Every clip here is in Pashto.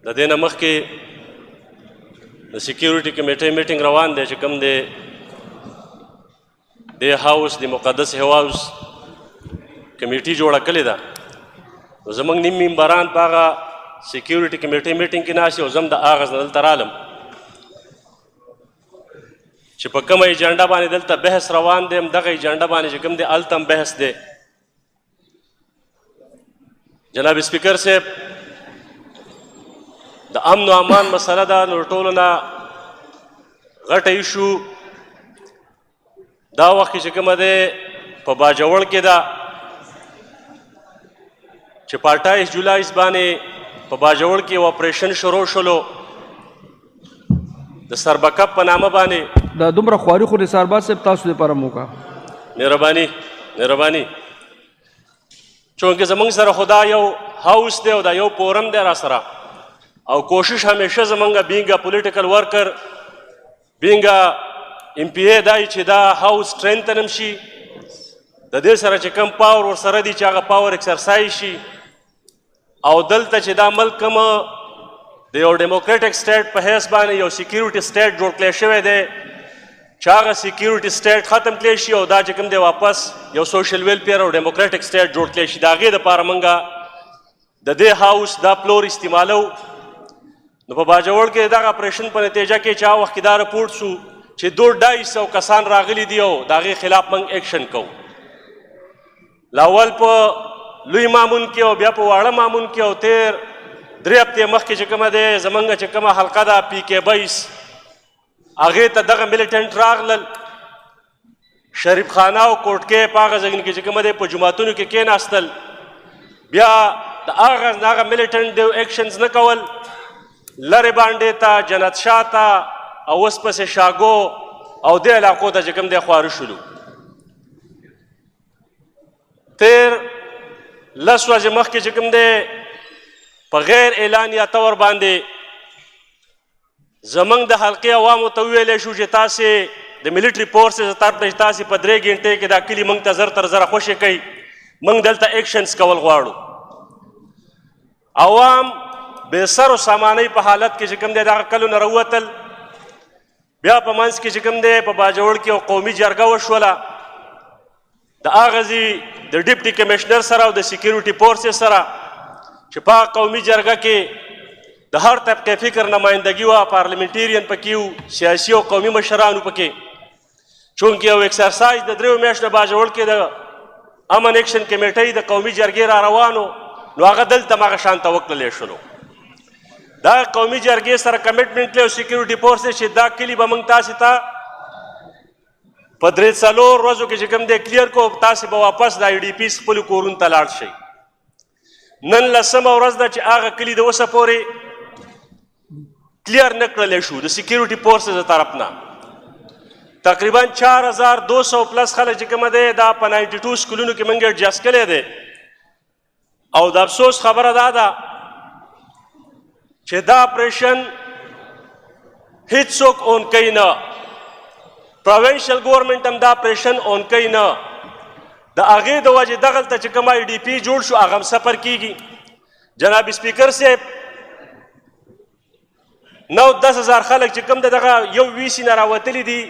د دې نه مخکې د سیکیورټي کمیټۍ میټینګ روان دی چې کوم دی دې هاوس د مقدس هاوس کمیټي جوړه کړې ده نو زموږ نیم ممبران په هغه سیکیورټي کمیټۍ میټینګ کې ناست یو زه هم د هغه نه دلته رالم چې په کومه ایجنډا باندې دلته بحث روان دی همدغه ایجنډا باندې چې کوم دی هلته هم بحث دی جناب سپیکر صاحب د امن و امان مسله ده نو ټولو نه غټه ایشو دا وخت چې کومه دی په باجوړ کې ده چې په 28 جولای باندې په باجوړ کې یو اپریشن شروع شولو د سربکپ په نامه باندې دا دومره خواري خو نثارباد صاحب تاسو لپاره موکا مهرباني چونکې زمونږ سره خدا یو هاوس دی او دا یو فورم دی را سره او کوشش همیشه زمونږ بینګ پولیټیکل ورکر بینګ ایم پی ای دای چې دا هاوس سټرینتن شي د دې سره چې کم پاور ورسره دی چې هغه پاور ایکسرسایز شي او دلته چې دا ملک کوم د یو ډیموکریټک سټیټ په حیث باندې یو سیکیورټي سټیټ جوړ کړی شوی دی چې هغه سیکیورټي سټیټ ختم کړی شي او دا چې کوم دی واپس یو سوشل ویلفیر او ډیموکریټک سټیټ جوړ کړی شي د هغې دپاره موږ د دې هاوس دا پلور استعمالو نو په باجوړ کې دغه اپریشن په نتیجه کې چې هغه وخت کې دا رپورټ شو چې 200 کسان راغلي دي او د هغې خلاف موږ ایکشن کوو لاول په لوی مامون کې او بیا په واړه مامون کې او تیر 3 هفتې مخکې چې کومه دی زمونږ چې کومه حلقه ده پی کې 22 هغې ته دغه میلیټنټ راغلل شریف خانه او کوټکې په هغه ځایونو کې چې کومه دی په جوماتونو کې کېناستل بیا د هغه میلیټنټ دی ایکشنز نه کول لرې باندې ته جنت شاه ته او اوس پسې شاګو او دې علاقو ته چې کوم دی خواره شولو تیر 10 ورځې مخکې چې کوم دی په غیر اعلانیه طور باندې زمونږ د حلقې عوامو ته وویلی شو چې تاسې د ملیټري فورسز طرف نه تاسې په 3 غنټې کې دا کلي موږ ته زر تر زره خوشې کوي موږ دلته ایکشنز کول غواړو عوام بې سر و سامانۍ په حالت کې چې کوم دی دغه کلو نه راووتل بیا په منځ کې چې کوم دی په باجوړ کې یو قومي جرګه وشوله د هغه ځي د ډیپټي کمیشنر سره او د سیکیورټي فورسز سره چې په قومي جرګه کې د هر طبقې فکر نمایندګي وه پارلمنټیرین پکې وو سیاسي او قومي مشرانو پکې چونکې یو ایکسرسایز د 3 میاشتو باجوړ کې د امن ایکشن کمیټۍ د قومي جرګې را روانو نو هغه دلته هم هغه شانته وکړلی شولو دا قومي جرګې سره کمیټمنټ لري او سیکیورټي فورسز چې دا کلي به موږ تاسې ته په 3-4 ورځو کې چې کوم دی کلیر کو تاسې به واپس د آی ډي پیز خپلو کورونو ته لاړ شئ نن 10مه ورځ ده چې هغه کلي د اوسه پورې کلیر نه کړلی شو د سیکیورټي فورسز د طرف نه تقریبا 4200 پلس خلک چې کومه دی دا په 92 سکولونو کې موږ ایډجسټ کړی دی او د افسوس خبره دا ده چې دا اپریشن هیڅوک اون کوي نه پروینشل ګورنمنټ هم دا اپریشن اون کوي نه د هغې د وجې دغلته چې کوم آی ډي پي جوړ شو هغه هم سفر کیږي جناب سپیکر صاحب 9-10 خلک چې کوم دغه یو ویسي نه راوتلي دي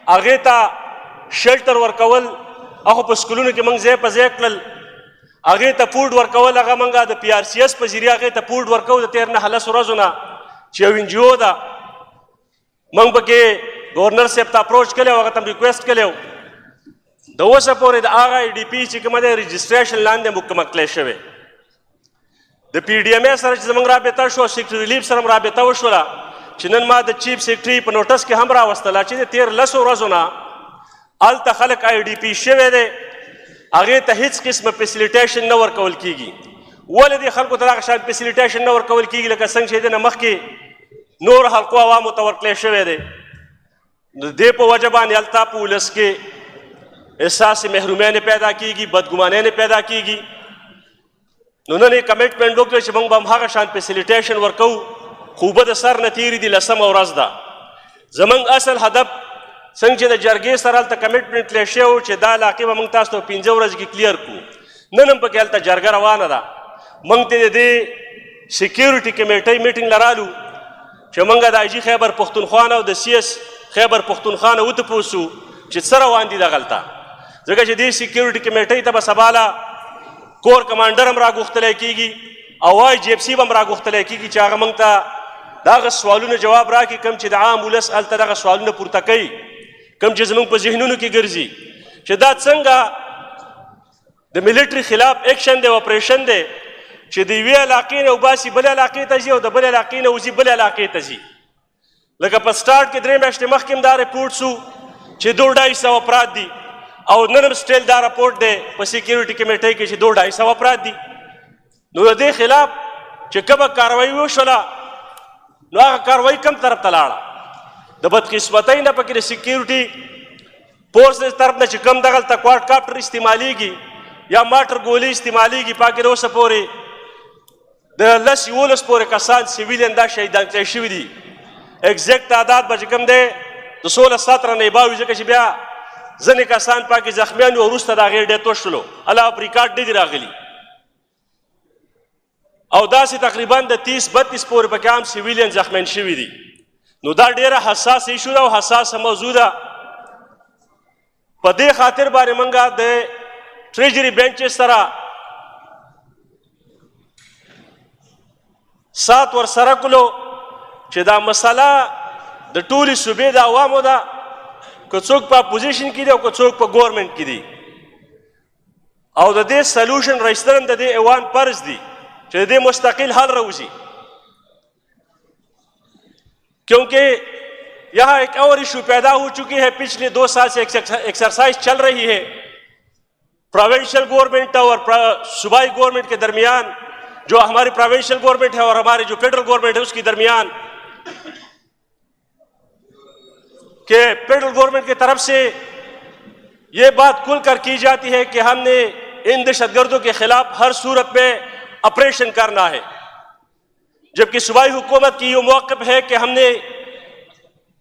هغې ته شلټر ورکول هغه په سکولونو کې موږ ځای په ځای کړل هغې ته فوډ ورکول هغه موږ د پی آر سی ایس په ذریعه هغې ته فوډ ورکوو د تېر 9 ورځو نه چې یو ان جی او ده موږ پکې گورنر صاحب ته اپروچ کړی او هغه ته ریکویسټ کړی د اوسه پورې د هغه آی ډي پي چې کومه دی رجسټریشن لاندې مکمل کړی شوی د پی ډي ایم ای سره چې زموږ رابطه شوه سیکرټري ریلیف سره هم رابطه وشوله چې نن ما د چیف سیکرټري په نوټس کې هم راوستله چې د تېر 10 ورځو نه هلته خلک آی ډي پي شوی دی هغې ته هېڅ قسمه فیسیلیټیشن نه ورکول کیږي ولې دې خلکو ته دغه شان فیسیلیټیشن نه ورکول کیږي لکه څنګه چې د نه مخکې نور حلقو عوامو ته ورکړی شوی دی د دې په وجه باندې هلته په ولس کې احساس محرومۍ نه پیدا کیږي بدګمانۍ نه پیدا کیږي نو نن یې کمیټمنټ وکړی چې موږ به هم هغه شان فیسیلیټیشن ورکوو خو اوبه د سر نه تېرې دي 10مه ورځ ده زموږ اصل هدف څنګه چې د جرګې سره هلته کمیټمنټ کلی شوی و چې دا علاقې به موږ تاسو ته 15 ورځې کې کلیر کړو نن هم پکې هلته جرګه روانه ده موږ ته د دې سیکیورٹی کمیٹی میٹنگ لرالو چې موږ د آی جي خیبر پښتونخوا او د سی ایس خیبر پښتونخوا نه وتپوسو چې څه روان دي دغلته، ځکه چې دې سیکیورټي کمیټۍ ته به سباله کور کمانډر هم راغوښتلی کېږي او آی جی ایف سی به هم راغوښتلی کېږي چې هغه موږ ته د هغه سوالونو جواب راکړي کوم چې د عام ولس هلته دغه سوالونه پورته کوي، کوم چې زموږ په ذهنونو کې ګرځي چې دا څنګه د ملیټري خلاف ایکشن دی او اپریشن دی چې د یوې علاقې نه وباسي بلې علاقې ته ځي او د بلې علاقې نه وځي بلې علاقې ته ځي. لکه په سټارټ کې 3 میاشتې مخکې هم دا رپورټ سو چې 200-250 افراد دي او نن هم سټیل دا رپورټ دی په سیکیورټي کمیټۍ کې چې 200-250 افراد دي. نو د دې خلاف چې کومه کاروایي وشوله نو هغه کاروایي کم طرف ته لاړه. د بدقسمتۍ نه پکې د سیکیورټي فورسز طرف نه چې کم دغلته کوارډ کاپټر استعمالیږي یا ماټر ګولۍ استعمالیږي پاکې د اوسه پورې د 10-11 پورې کسان سیویلین دا شهیدان کړای شوي دي. ایگزیکٹ تعداد به چې کوم دی د 16-17 نه به وي ځکه چې بیا ځینې کسان پاکې زخمیان وو او وروسته د هغې ډیت وشولو الله په ریکارډ نه دي راغلي او داسې تقریبا د 30-32 پورې پکې عام سیویلین زخمیان شوي دي. نو دا ډېره حساس ایشو ده او حساسه موضوع ده. په دې خاطر باندې موږ د ټریجري بینچز سره سات ورسره کړلو چې دا مسله د ټولې صوبې د عوامو ده، که څوک په اپوزیشن کې دي او که څوک په ګورمنټ کې دي، او د دې سلوشن رایستل هم د دې ایوان فرض دي چې د دې مستقل حل راوځي. کیونکہ یہاں ایک اور ایشو پیدا ہو چکی ہے، پچھلے 2 سال سے ایکسرسائز چل رہی ہے پروونشل گورنمنٹ اور صوبائی گورنمنٹ کے درمیان، جو ہماری پروونشل گورنمنٹ ہے اور ہماری جو فیڈرل گورنمنٹ ہے اس کے درمیان، کہ فیڈرل گورنمنٹ کی طرف سے یہ بات کھل کر کی جاتی ہے کہ ہم نے ان دہشت گردوں کے خلاف ہر صورت میں آپریشن کرنا ہے، جبکہ صوبائی حکومت کی یہ موقف ہے کہ ہم نے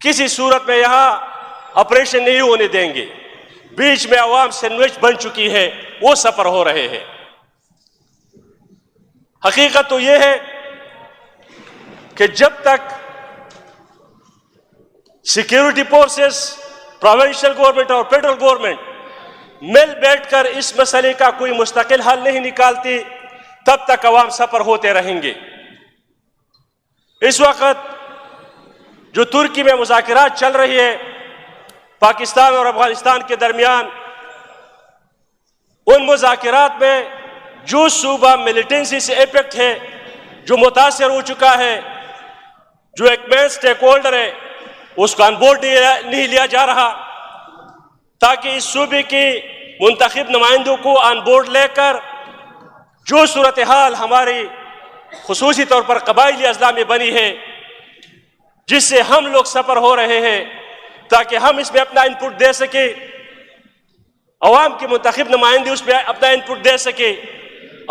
کسی صورت میں یہاں آپریشن نہیں ہونے دیں گے. بیچ میں عوام سینڈوچ بن چکی ہے، وہ سفر ہو رہے ہیں. حقیقت تو یہ ہے کہ جب تک سیکیورٹی فورسز، پروونشل گورنمنٹ اور فیڈرل گورنمنٹ مل بیٹھ کر اس مسئلے کا کوئی مستقل حل نہیں نکالتی تب تک عوام سفر ہوتے رہیں گے. اس وقت جو ترکی میں مذاکرات چل رہی ہے پاکستان اور افغانستان کے درمیان، ان مذاکرات میں جو صوبہ ملیٹنسی سے افیکٹ ہے، جو متاثر ہو چکا ہے، جو ایک مین سٹیک ہولڈر ہے، اس کو آن بورڈ نہیں لیا جا رہا تاکہ اس صوبے کی منتخب نمائندوں کو آن بورڈ لے کر جو صورتحال ہماری خصوصی طور پر قبائلی اضلاع میں بنی ہے، جس سے ہم لوگ سفر ہو رہے ہیں، تاکہ ہم اس میں اپنا انپٹ دے سکیں، عوام کے منتخب نمائندے اس میں اپنا انپٹ دے سکے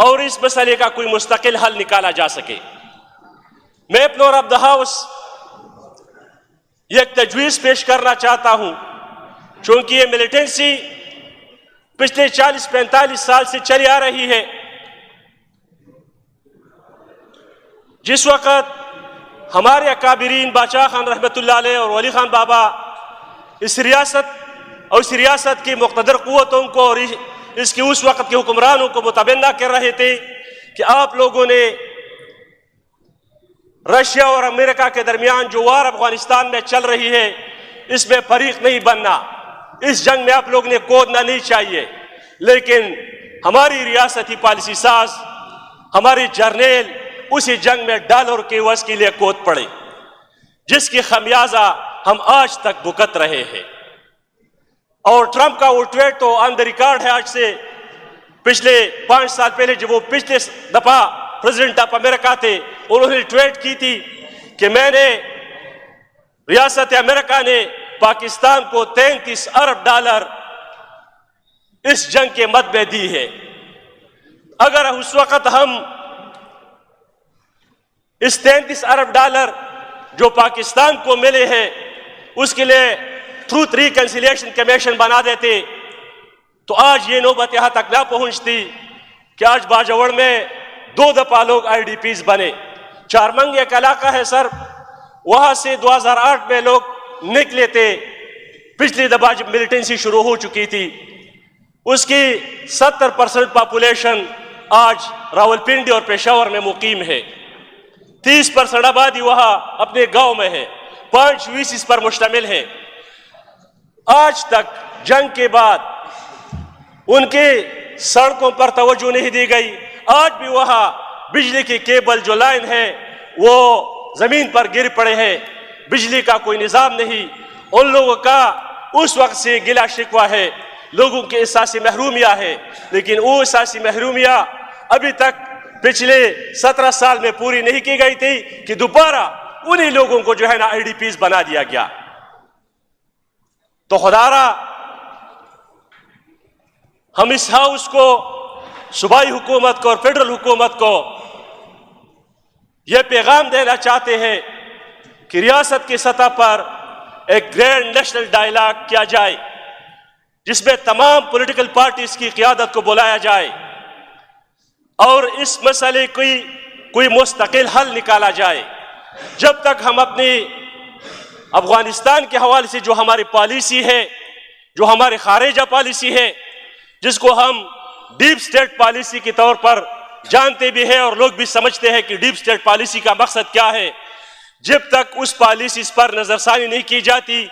اور اس مسئلے کا کوئی مستقل حل نکالا جا سکے. میں فلور آف دا ہاؤس یہ ایک تجویز پیش کرنا چاہتا ہوں، چونکہ یہ ملیٹنسی پچھلے 40-45 سال سے چلی آ رہی ہے. جس وقت ہمارے اکابرین بادشاہ خان رحمۃ اللہ علیہ اور ولی خان بابا اس ریاست کی مقتدر قوتوں کو اور اس کی اس وقت کے حکمرانوں کو متبنہ کر رہے تھے کہ آپ لوگوں نے رشیا اور امریکہ کے درمیان جو وار افغانستان میں چل رہی ہے اس میں فریق نہیں بننا، اس جنگ میں آپ لوگ نے کودنا نہیں چاہیے. لیکن ہماری ریاستی پالیسی ساز، ہماری جرنیل اسی جنگ میں ڈالر کے عوض کے لیے کود پڑے، جس کی خمیازہ ہم آج تک بھگت رہے ہیں. اور ٹرمپ کا وہ ٹویٹ تو آن دا ریکارڈ ہے، آج سے پچھلے 5 سال پہلے جب وہ پچھلے دفعہ پریزیڈنٹ آف امریکہ تھے، انہوں نے ٹویٹ کی تھی کہ میں نے ریاست امریکہ نے پاکستان کو $33 ارب اس جنگ کے مد میں دی ہے. اگر اس وقت ہم اس $33 ارب جو پاکستان کو ملے ہیں اس کے لیے ٹروتھ ریکنسیلیشن کمیشن بنا دیتے تو آج یہ نوبت یہاں تک نہ پہنچتی کہ آج باجوڑ میں 2 دفعہ لوگ IDPs بنے. چارمنگ ایک علاقہ ہے سر, وہاں سے 2008 میں لوگ نکلے تھے. پچھلی دفعہ جب ملیٹنسی شروع ہو چکی تھی, اس کی 70% پاپولیشن آج راولپنڈی اور پشاور میں مقیم ہے. 30% آبادی وہاں اپنے گاؤں میں ہے. 5 ویسیز پر مشتمل ہے. آج تک جنگ کے بعد ان کے سڑکوں پر توجہ نہیں دی گئی. آج بھی وہاں بجلی کی کیبل جو لائن ہے وہ زمین پر گر پڑے ہیں. بجلی کا کوئی نظام نہیں. ان لوگوں کا اس وقت سے گلہ شکوہ ہے, لوگوں کے احساسی محرومیہ ہے, لیکن وہ احساسی محرومیہ ابھی تک پچھلے 17 سال میں پوری نہیں کی گئی تھی کہ دوبارہ انہی لوگوں کو جو ہے نا آئی ڈی پیز بنا دیا گیا. تو خدارا ہم اس ہاؤس کو, صوبائی حکومت کو اور فیڈرل حکومت کو یہ پیغام دینا چاہتے ہیں کہ ریاست کی سطح پر ایک گرینڈ نیشنل ڈائلاگ کیا جائے, جس میں تمام پولیٹیکل پارٹیز کی قیادت کو بلایا جائے اور اس مسئلے کی کوئی مستقل حل نکالا جائے. جب تک ہم اپنی افغانستان کے حوالے سے جو ہماری پالیسی ہے, جو ہماری خارجہ پالیسی ہے, جس کو ہم ڈیپ سٹیٹ پالیسی کے طور پر جانتے بھی ہیں اور لوگ بھی سمجھتے ہیں کہ ڈیپ سٹیٹ پالیسی کا مقصد کیا ہے, جب تک اس پالیسی پر نظر ثانی نہیں کی جاتی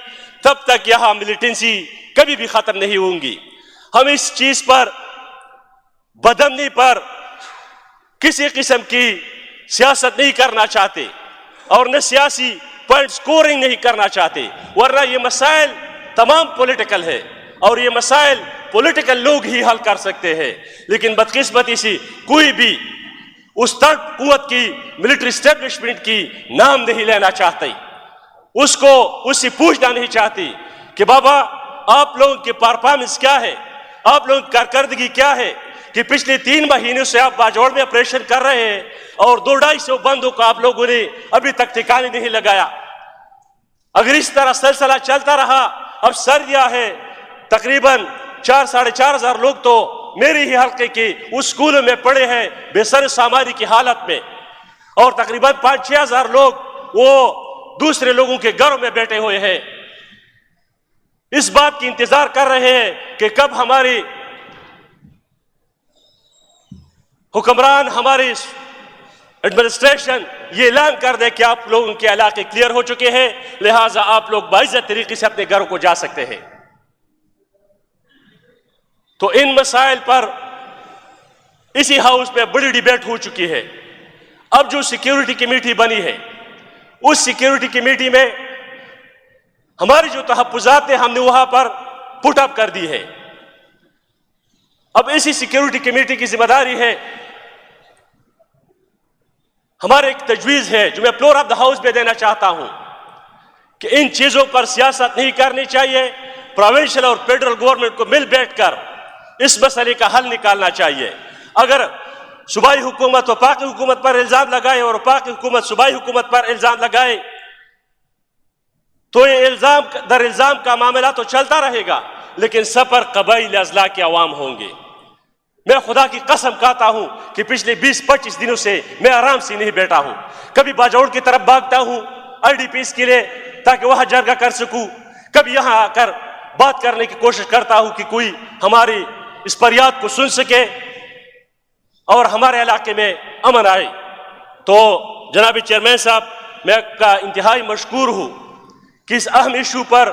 تب تک یہاں ملیٹنسی کبھی بھی ختم نہیں ہوں گی. ہم اس چیز پر, بدامنی پر کسی قسم کی سیاست نہیں کرنا چاہتے اور نہ سیاسی پوائنٹ سکورنگ نہیں کرنا چاہتے, ورنہ یہ مسائل تمام پولیٹیکل ہے اور یہ مسائل پولیٹیکل لوگ ہی حل کر سکتے ہیں. لیکن بدقسمتی سے کوئی بھی اس ترک قوت کی ملٹری اسٹیبلشمنٹ کی نام نہیں لینا چاہتے, اس سے پوچھنا نہیں چاہتی کہ بابا آپ لوگوں کی پرفارمنس کیا ہے, آپ لوگوں کی کارکردگی کیا ہے کہ پچھلے 3 مہینوں سے آپ باجوڑ میں آپریشن کر رہے ہیں اور 200-250 بندوں کو آپ لوگوں نے ابھی تک ٹھکانے نہیں لگایا. اگر اس طرح سلسلہ چلتا رہا, اب سردیاں ہے, تقریباً 4-4.5 ہزار لوگ تو میری ہی حلقے کی اس اسکولوں میں پڑے ہیں بے سر ساماری کی حالت میں, اور تقریباً 5-6 ہزار لوگ وہ دوسرے لوگوں کے گھروں میں بیٹھے ہوئے ہیں. اس بات کی انتظار کر رہے ہیں کہ کب ہماری حکمران, ہماری ایڈمنسٹریشن یہ اعلان کر دے کہ آپ لوگوں کے علاقے کلیئر ہو چکے ہیں, لہٰذا آپ لوگ باعزت طریقے سے اپنے گھروں کو جا سکتے ہیں. تو ان مسائل پر اسی ہاؤس میں بڑی ڈیبیٹ ہو چکی ہے. اب جو سیکیورٹی کمیٹی بنی ہے, اس سیکیورٹی کمیٹی میں ہماری جو تحفظات ہیں ہم نے وہاں پر پٹ اپ کر دی ہے. اب اسی سیکیورٹی کمیٹی کی ذمہ داری ہے, ہمارے ایک تجویز ہے جو میں فلور آف دا ہاؤس میں دینا چاہتا ہوں کہ ان چیزوں پر سیاست نہیں کرنی چاہیے. پروونشل اور فیڈرل گورنمنٹ کو مل بیٹھ کر اس مسئلے کا حل نکالنا چاہیے. اگر صوبائی حکومت وفاقی حکومت پر الزام لگائے اور وفاقی حکومت صوبائی حکومت پر الزام لگائے تو یہ الزام در الزام کا معاملہ تو چلتا رہے گا, لیکن سب پر قبائلی اضلاع کے عوام ہوں گے. میں خدا کی قسم کھاتا ہوں کہ پچھلے 20-25 دنوں سے میں آرام سے نہیں بیٹھا ہوں. کبھی باجوڑ کی طرف بھاگتا ہوں آئی ڈی پیز کے لیے تاکہ وہاں جرگہ کر سکوں, کبھی یہاں آ کر بات کرنے کی کوشش کرتا ہوں کہ کوئی ہماری اس فریاد کو سن سکے اور ہمارے علاقے میں امن آئے. تو جناب چیئرمین صاحب, میں آپ کا انتہائی مشکور ہوں کہ اس اہم ایشو پر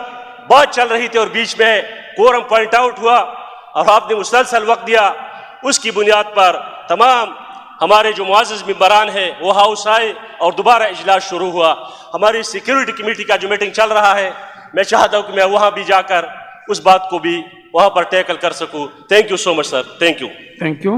بات چل رہی تھی اور بیچ میں کورم پوائنٹ آؤٹ ہوا اور آپ نے مسلسل وقت دیا. اس کی بنیاد پر تمام ہمارے جو معزز ممبران ہیں وہ ہاؤس آئے اور دوبارہ اجلاس شروع ہوا. ہماری سیکیورٹی کمیٹی کا جو میٹنگ چل رہا ہے, میں چاہتا ہوں کہ میں وہاں بھی جا کر اس بات کو بھی وہاں پر ٹیکل کر سکوں. تھینک یو سو مچ سر. تھینک یو.